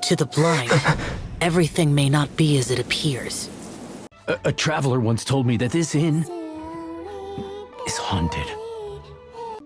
To the blind, everything may not be as it appears. A traveler once told me that this inn is haunted.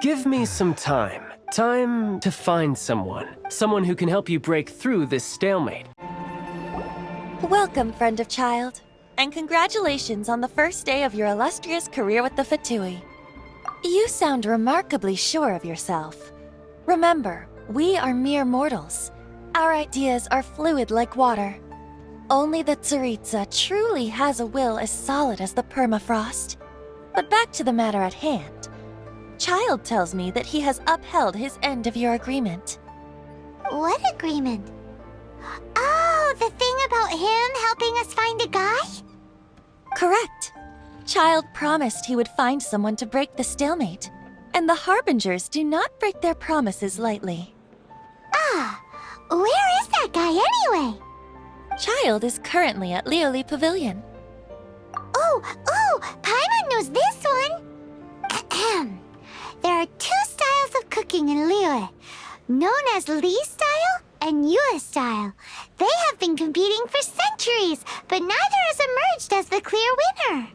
Give me some time. Time to find someone. Someone who can help you break through this stalemate. Welcome, friend of child. And congratulations on the first day of your illustrious career with the Fatui. You sound remarkably sure of yourself. Remember, we are mere mortals. Our ideas are fluid like water. Only the Tsaritsa truly has a will as solid as the permafrost. But back to the matter at hand. Child tells me that he has upheld his end of your agreement. What agreement? Oh, the thing about him helping us find a guy? Correct. Child promised he would find someone to break the stalemate. And the Harbingers do not break their promises lightly. Ah, where is that guy anyway? Child is currently at Liyue Pavilion. Oh, Paimon knows this one! Ahem. There are two styles of cooking in Liyue, known as Li style and Yue style. They have been competing for centuries, but neither has emerged as the clear winner.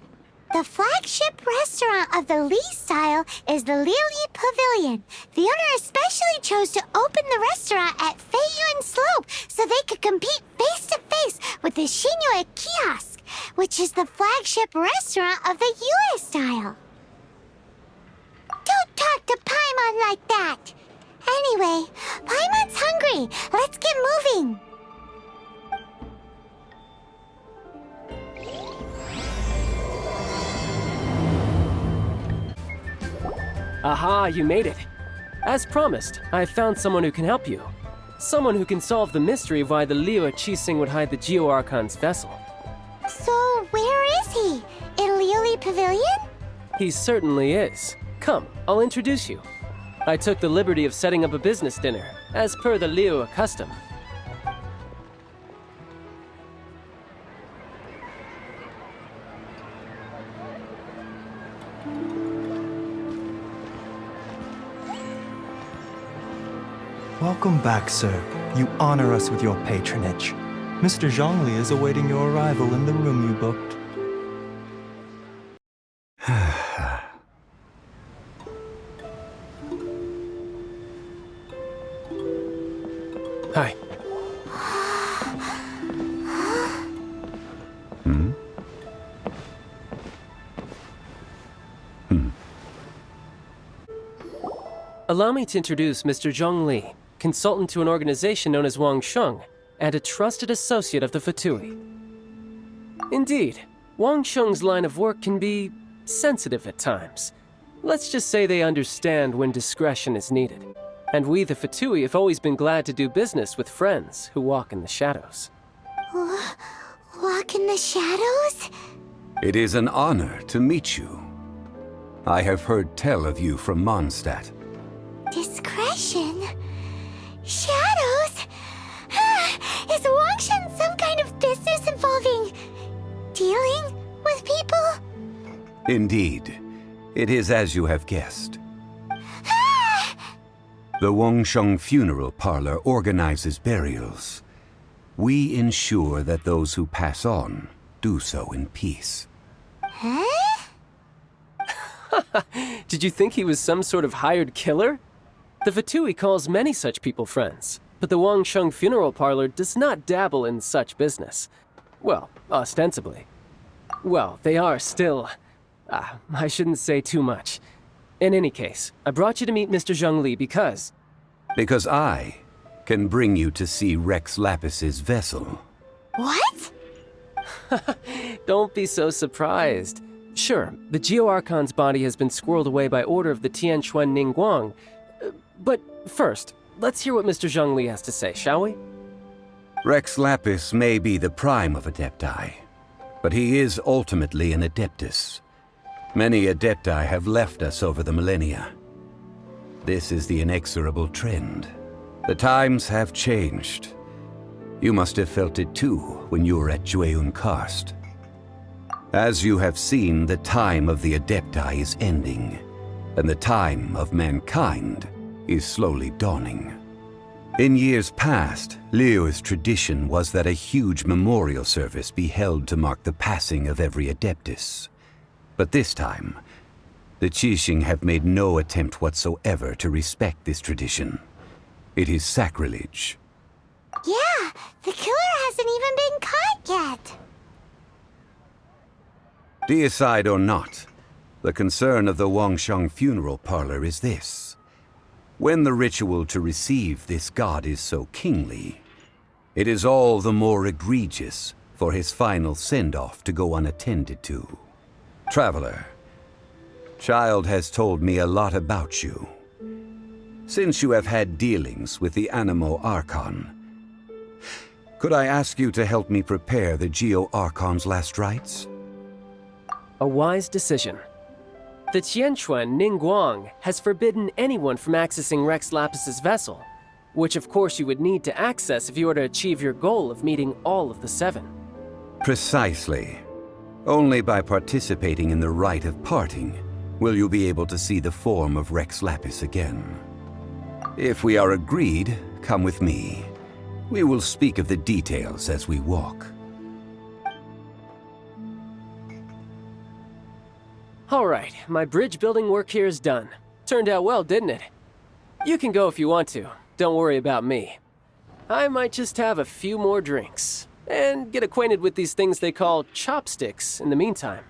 The flagship restaurant of the Li style is the Liyue Pavilion. The owner especially chose to open the restaurant at Feiyuan Slope so they could compete face-to-face with the Xinyue Kiosk, which is the flagship restaurant of the Yue style. Don't talk to Paimon like that! Anyway, Paimon's hungry. Let's get moving. Aha, you made it. As promised, I found someone who can help you. Someone who can solve the mystery of why the Liyue Qixing would hide the Geo-Archon's vessel. So, where is he? In Liyue Pavilion? He certainly is. Come, I'll introduce you. I took the liberty of setting up a business dinner, as per the Liyue custom. Welcome back, sir. You honor us with your patronage. Mr. Zhongli is awaiting your arrival in the room you booked. Hi. Allow me to introduce Mr. Zhongli, consultant to an organization known as Wang Sheng, and a trusted associate of the Fatui. Indeed, Wang Sheng's line of work can be sensitive at times. Let's just say they understand when discretion is needed. And we, the Fatui, have always been glad to do business with friends who walk in the shadows. Walk in the shadows? It is an honor to meet you. I have heard tell of you from Mondstadt. Discretion? Shadows? Is Wangshan some kind of business involving dealing with people? Indeed. It is as you have guessed. The Wangsheng Funeral Parlor organizes burials. We ensure that those who pass on do so in peace. Huh? Did you think he was some sort of hired killer? The Fatui calls many such people friends, but the Wangsheng Funeral Parlor does not dabble in such business. Well, ostensibly. Well, they are still... I shouldn't say too much. In any case, I brought you to meet Mr. Zhongli because... Because I can bring you to see Rex Lapis's vessel. What? Don't be so surprised. Sure, the Geo-Archon's body has been squirreled away by order of the Tianquan Ningguang. But first, let's hear what Mr. Zhongli has to say, shall we? Rex Lapis may be the prime of Adepti, but he is ultimately an Adeptus. Many Adepti have left us over the millennia. This is the inexorable trend. The times have changed. You must have felt it too when you were at Jueyun Karst. As you have seen, the time of the Adepti is ending, and the time of mankind is slowly dawning. In years past, Liyue's tradition was that a huge memorial service be held to mark the passing of every Adeptus. But this time, the Qixing have made no attempt whatsoever to respect this tradition. It is sacrilege. Yeah, the killer hasn't even been caught yet. Deicide or not, the concern of the Wangsheng funeral parlor is this. When the ritual to receive this god is so kingly, it is all the more egregious for his final send-off to go unattended to. Traveler, Child has told me a lot about you. Since you have had dealings with the Animo Archon, could I ask you to help me prepare the Geo-Archon's last rites? A wise decision. The Tianquan Ningguang has forbidden anyone from accessing Rex Lapis's vessel, which of course you would need to access if you were to achieve your goal of meeting all of the 7. Precisely. Only by participating in the rite of parting will you be able to see the form of Rex Lapis again. If we are agreed, come with me. We will speak of the details as we walk. All right, my bridge building work here is done. Turned out well, didn't it? You can go if you want to. Don't worry about me. I might just have a few more drinks and get acquainted with these things they call chopsticks in the meantime.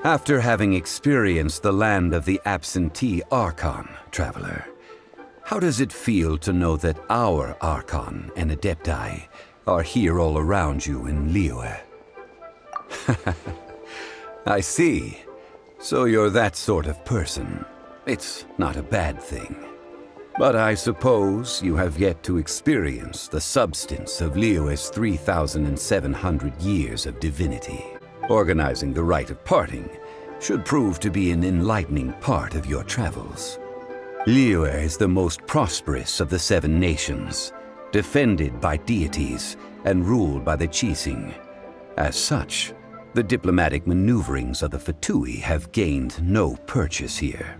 After having experienced the land of the absentee Archon, Traveler, how does it feel to know that our Archon and Adepti are here all around you in Liyue? I see. So you're that sort of person. It's not a bad thing. But I suppose you have yet to experience the substance of Liyue's 3,700 years of divinity. Organizing the rite of parting should prove to be an enlightening part of your travels. Liyue is the most prosperous of the 7 nations, defended by deities and ruled by the Qixing. As such, the diplomatic maneuverings of the Fatui have gained no purchase here.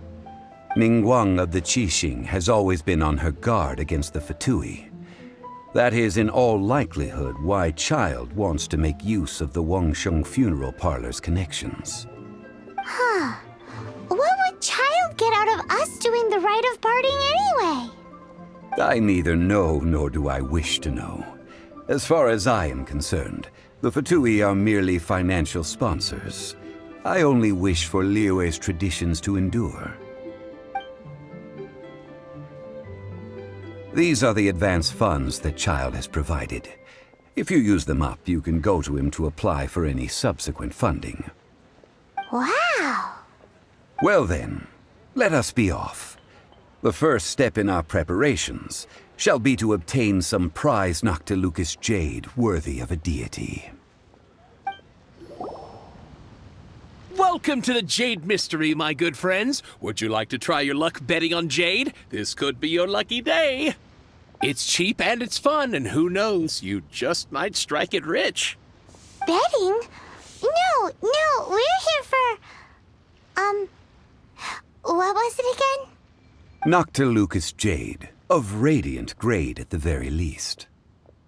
Ningguang of the Qixing has always been on her guard against the Fatui. That is in all likelihood why Child wants to make use of the Wangsheng funeral parlor's connections. Huh. What would Child get out of us doing the rite of parting anyway? I neither know nor do I wish to know. As far as I am concerned, the Fatui are merely financial sponsors. I only wish for Liyue's traditions to endure. These are the advance funds that Child has provided. If you use them up, you can go to him to apply for any subsequent funding. Wow! Well then, let us be off. The first step in our preparations shall be to obtain some prize Noctilucous jade worthy of a deity. Welcome to the Jade Mystery, my good friends. Would you like to try your luck betting on Jade? This could be your lucky day. It's cheap and it's fun, and who knows, you just might strike it rich. Betting? No, we're here for... what was it again? Noctilucous jade, of radiant grade at the very least.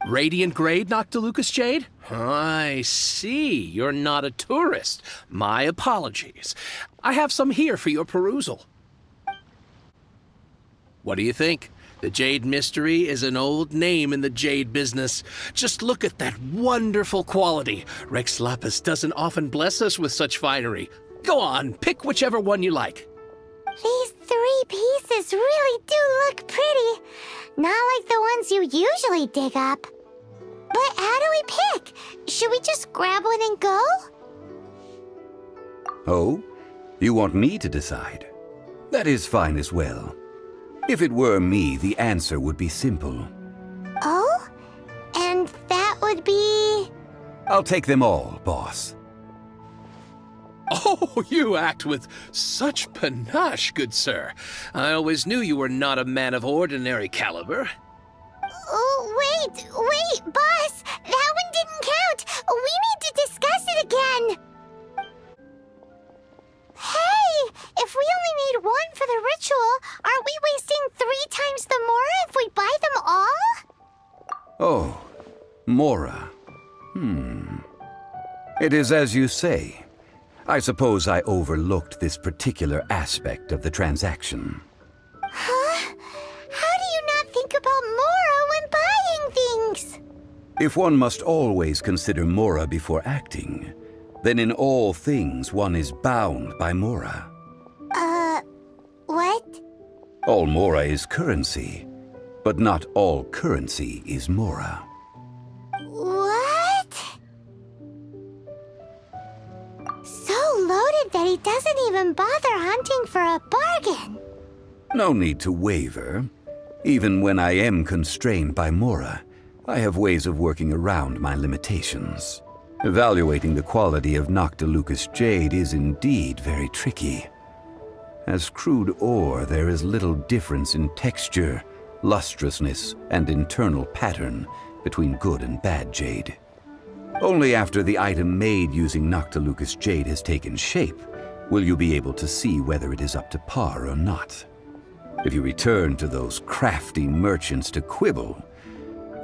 Radiant grade, Noctilucous jade? I see. You're not a tourist. My apologies. I have some here for your perusal. What do you think? The Jade Mystery is an old name in the jade business. Just look at that wonderful quality. Rex Lapis doesn't often bless us with such finery. Go on, pick whichever one you like. These 3 pieces really do look pretty. Not like the ones you usually dig up. But how do we pick? Should we just grab one and go? Oh? You want me to decide? That is fine as well. If it were me, the answer would be simple. Oh? And that would be... I'll take them all, boss. Oh, you act with such panache, good sir. I always knew you were not a man of ordinary caliber. Oh, wait, boss! That one didn't count! We need to discuss it again! Hey! If we only need one for the ritual, aren't we wasting 3 times the Mora if we buy them all? Oh, Mora. It is as you say. I suppose I overlooked this particular aspect of the transaction. Huh? How do you not think about Mora when buying things? If one must always consider Mora before acting, then in all things one is bound by Mora. What? All Mora is currency, but not all currency is Mora. What? So loaded that he doesn't even bother hunting for a bargain. No need to waver. Even when I am constrained by Mora, I have ways of working around my limitations. Evaluating the quality of Noctilucous jade is indeed very tricky. As crude ore, there is little difference in texture, lustrousness, and internal pattern between good and bad jade. Only after the item made using Noctilucous jade has taken shape will you be able to see whether it is up to par or not. If you return to those crafty merchants to quibble,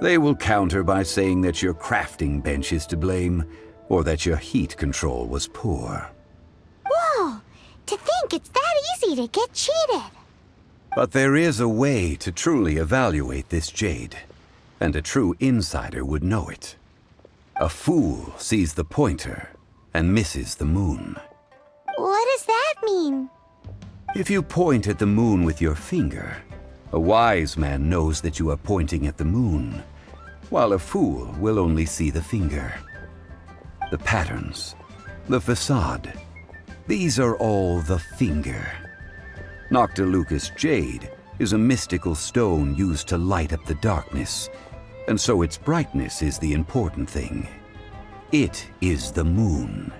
they will counter by saying that your crafting bench is to blame or that your heat control was poor. Whoa! To think it's that easy to get cheated. But there is a way to truly evaluate this jade, and a true insider would know it. A fool sees the pointer and misses the moon. What does that mean? If you point at the moon with your finger, a wise man knows that you are pointing at the moon, while a fool will only see the finger. The patterns, the facade, these are all the finger. Noctilucous jade is a mystical stone used to light up the darkness, and so its brightness is the important thing. It is the moon.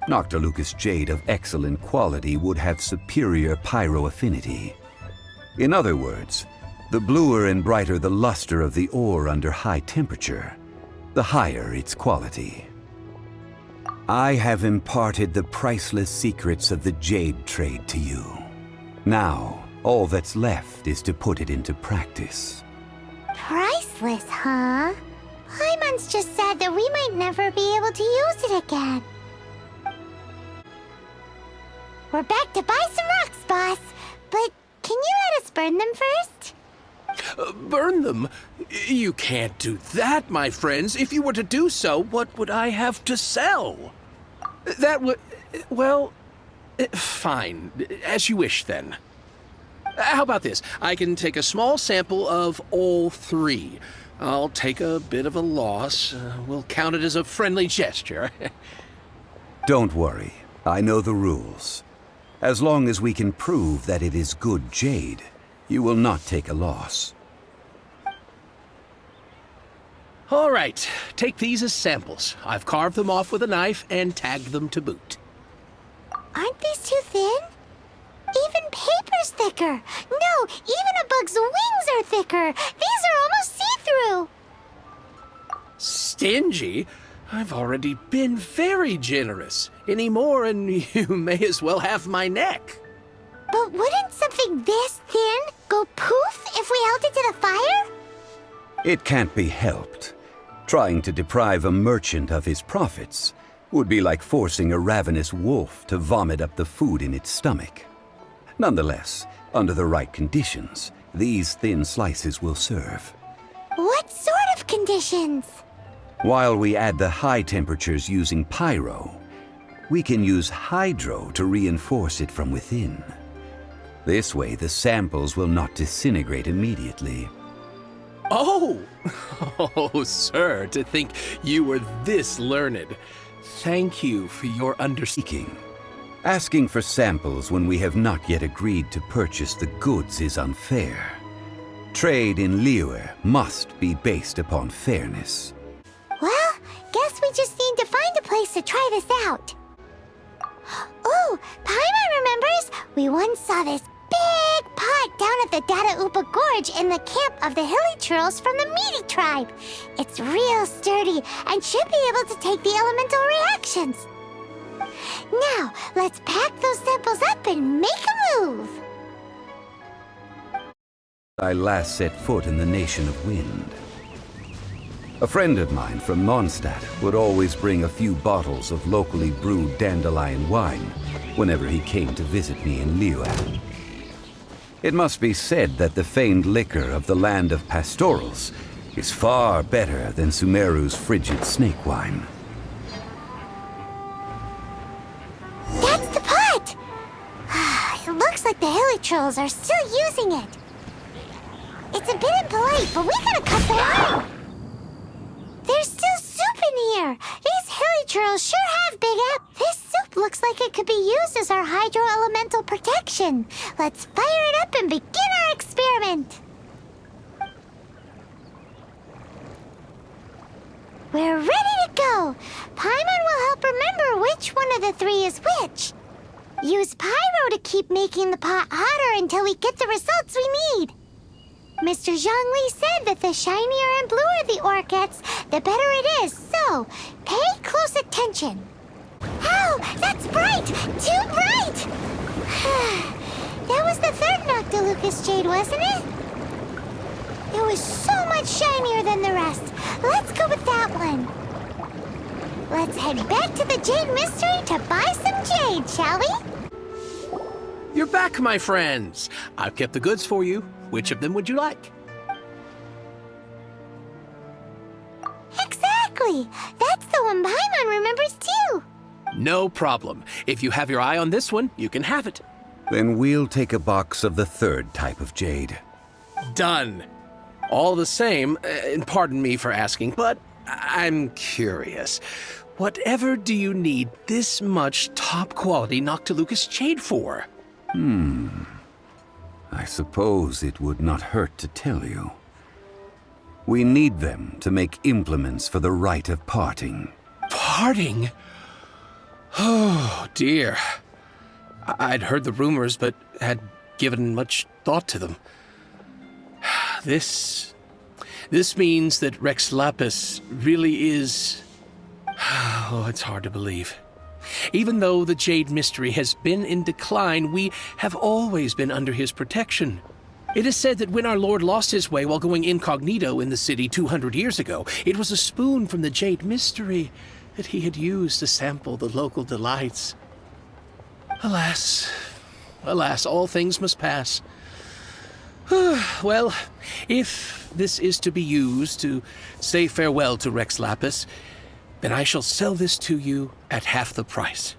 Noctilucous jade of excellent quality would have superior pyro-affinity. In other words, the bluer and brighter the luster of the ore under high temperature, the higher its quality. I have imparted the priceless secrets of the jade trade to you. Now, all that's left is to put it into practice. Priceless, huh? Paimon's just said that we might never be able to use it again. We're back to buy some rocks, boss. But can you let us burn them first? Burn them? You can't do that, my friends. If you were to do so, what would I have to sell? That would... well... fine. As you wish, then. How about this? I can take a small sample of all 3. I'll take a bit of a loss. We'll count it as a friendly gesture. Don't worry. I know the rules. As long as we can prove that it is good jade, you will not take a loss. All right. Take these as samples. I've carved them off with a knife and tagged them to boot. Aren't these too thin? Even paper's thicker. No, even a bug's wings are thicker. These are almost see-through. Stingy? I've already been very generous. Any more and you may as well have my neck. But wouldn't something this thin go poof if we held it to the fire? It can't be helped. Trying to deprive a merchant of his profits would be like forcing a ravenous wolf to vomit up the food in its stomach. Nonetheless, under the right conditions, these thin slices will serve. What sort of conditions? While we add the high temperatures using pyro, we can use hydro to reinforce it from within. This way, the samples will not disintegrate immediately. Oh! Oh, sir, to think you were this learned. Thank you for your understanding. Asking for samples when we have not yet agreed to purchase the goods is unfair. Trade in Liyue must be based upon fairness. Well, guess we just need to find a place to try this out. Oh, Paimon remembers we once saw this big pot down at the Dada Upa Gorge in the camp of the Hilly Churls from the Meaty tribe. It's real sturdy and should be able to take the elemental reactions. Now, let's pack those samples up and make a move. I last set foot in the Nation of Wind. A friend of mine from Mondstadt would always bring a few bottles of locally brewed dandelion wine whenever he came to visit me in Liyue. It must be said that the famed liquor of the land of pastorals is far better than Sumeru's frigid snake wine. That's the pot! It looks like the hilichurls are still using it. It's a bit impolite, but we gotta cut the line. There's still soup in here. These hilichurls sure have big up. This soup looks like it could be used as our hydro-elemental protection. Let's fire it up and begin our experiment. We're ready to go. Paimon will help remember which one of the three is which. Use pyro to keep making the pot hotter until we get the results we need. Mr. Zhongli said that the shinier and bluer the ore gets, the better it is, so pay close attention. Oh, that's bright! Too bright! That was the third Noctilucous jade, wasn't it? It was so much shinier than the rest. Let's go with that one. Let's head back to the Jade Mystery to buy some jade, shall we? You're back, my friends. I've kept the goods for you. Which of them would you like? Exactly! That's the one Paimon remembers too! No problem. If you have your eye on this one, you can have it. Then we'll take a box of the third type of jade. Done. All the same, and pardon me for asking, but I'm curious. Whatever do you need this much top-quality Noctilucous jade for? I suppose it would not hurt to tell you. We need them to make implements for the rite of parting. Parting? Oh, dear. I'd heard the rumors, but had given much thought to them. This means that Rex Lapis really is... Oh, it's hard to believe. Even though the Jade Mystery has been in decline, we have always been under his protection. It is said that when our Lord lost his way while going incognito in the city 200 years ago, it was a spoon from the Jade Mystery that he had used to sample the local delights. Alas, alas, all things must pass. Well, if this is to be used to say farewell to Rex Lapis, then I shall sell this to you at half the price.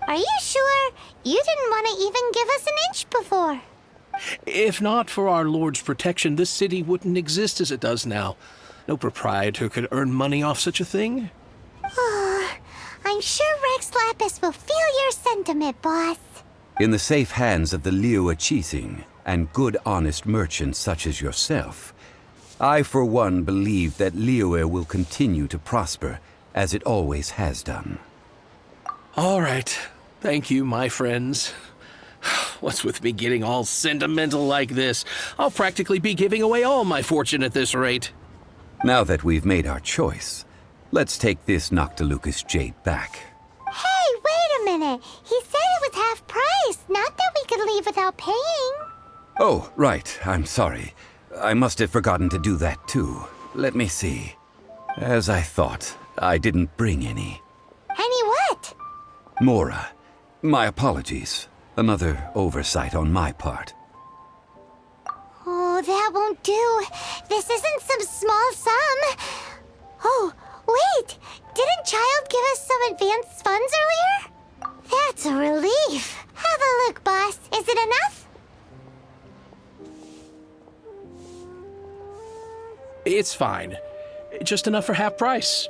Are you sure? You didn't want to even give us an inch before. If not for our Lord's protection, this city wouldn't exist as it does now. No proprietor could earn money off such a thing. I'm sure Rex Lapis will feel your sentiment, boss. In the safe hands of the Liyue Qixing and good honest merchants such as yourself, I for one believe that Liyue will continue to prosper as it always has done. All right. Thank you, my friends. What's with me getting all sentimental like this? I'll practically be giving away all my fortune at this rate. Now that we've made our choice, let's take this Noctilucous jade back. Hey, wait a minute. He said it was half price, not that we could leave without paying. Oh, right. I'm sorry. I must have forgotten to do that too. Let me see. As I thought, I didn't bring any. Any what? Mora, my apologies. Another oversight on my part. Oh, that won't do. This isn't some small sum. Oh, wait. Didn't Child give us some advanced funds earlier? That's a relief. Have a look, boss. Is it enough? It's fine. Just enough for half price.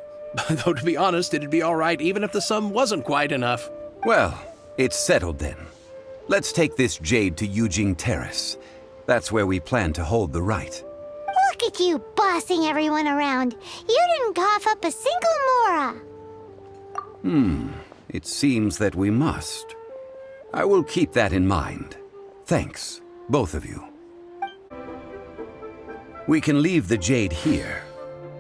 Though, to be honest, it'd be all right even if the sum wasn't quite enough. Well, it's settled then. Let's take this jade to Yujing Terrace. That's where we plan to hold the rite. Look at you bossing everyone around. You didn't cough up a single Mora. It seems that we must. I will keep that in mind. Thanks, both of you. We can leave the jade here.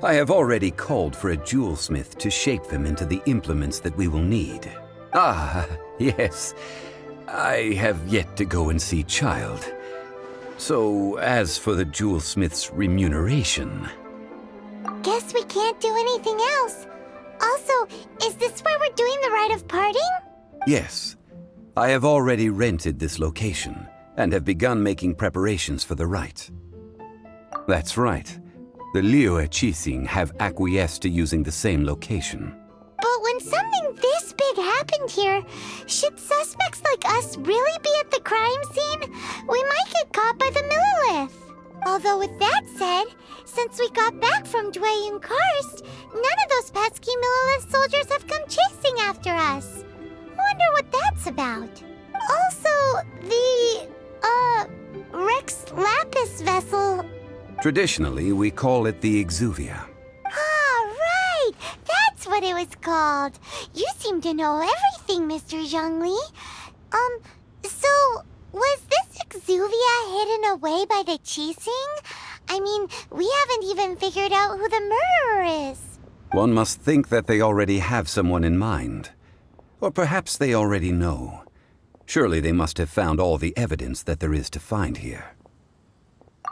I have already called for a jewelsmith to shape them into the implements that we will need. Ah, yes. I have yet to go and see Child. So, as for the jewelsmith's remuneration... Guess we can't do anything else. Also, is this where we're doing the rite of parting? Yes. I have already rented this location, and have begun making preparations for the rite. That's right. The Liyue Qixing have acquiesced to using the same location. But when something this big happened here, should suspects like us really be at the crime scene? We might get caught by the Millilith. Although with that said, since we got back from Dwayne Karst, none of those pesky Millilith soldiers have come chasing after us. Wonder what that's about. Also, the, Rex Lapis vessel... Traditionally, we call it the Exuvia. Ah, right! That's what it was called. You seem to know everything, Mr. Zhongli. So, was this Exuvia hidden away by the Qixing? I mean, we haven't even figured out who the murderer is. One must think that they already have someone in mind. Or perhaps they already know. Surely they must have found all the evidence that there is to find here.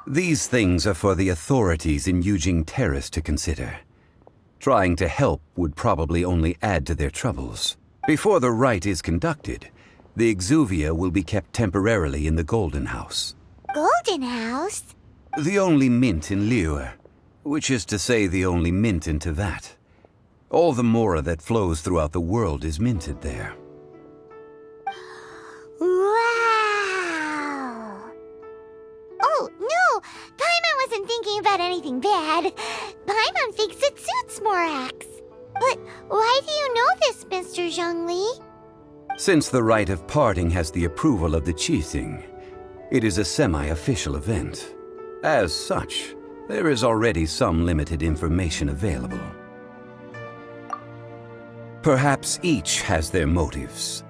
These things are for the authorities in Yujing Terrace to consider. Trying to help would probably only add to their troubles. Before the rite is conducted, the Exuvia will be kept temporarily in the Golden House. Golden House? The only mint in Liyue, which is to say the only mint in Tevat. All the mora that flows throughout the world is minted there. Wow! Oh, no! Paimon wasn't thinking about anything bad. Paimon thinks it suits Morax. But why do you know this, Mr. Zhongli? Since the rite of parting has the approval of the Qixing, it is a semi-official event. As such, there is already some limited information available. Perhaps each has their motives,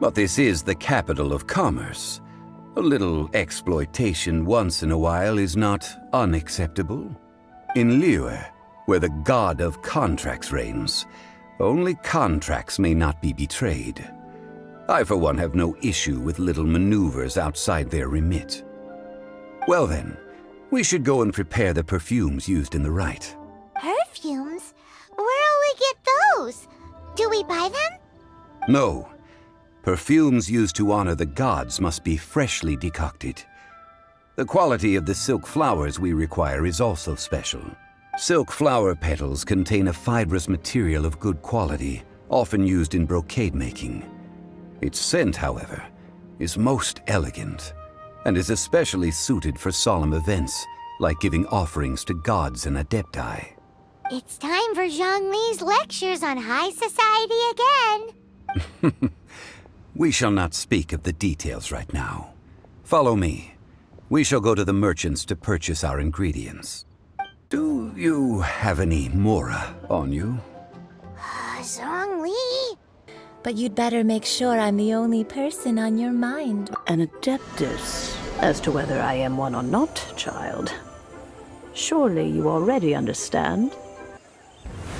but this is the capital of commerce. A little exploitation once in a while is not unacceptable. In Liyue, where the god of contracts reigns, only contracts may not be betrayed. I, for one, have no issue with little maneuvers outside their remit. Well then, we should go and prepare the perfumes used in the rite. Perfumes? Where'll we get those? Do we buy them? No. Perfumes used to honor the gods must be freshly decocted. The quality of the silk flowers we require is also special. Silk flower petals contain a fibrous material of good quality, often used in brocade making. Its scent, however, is most elegant, and is especially suited for solemn events, like giving offerings to gods and adepti. It's time for Zhongli's lectures on high society again. We shall not speak of the details right now. Follow me. We shall go to the merchants to purchase our ingredients. Do you have any mora on you? Zhongli? But you'd better make sure I'm the only person on your mind. An adeptus. As to whether I am one or not, child. Surely you already understand.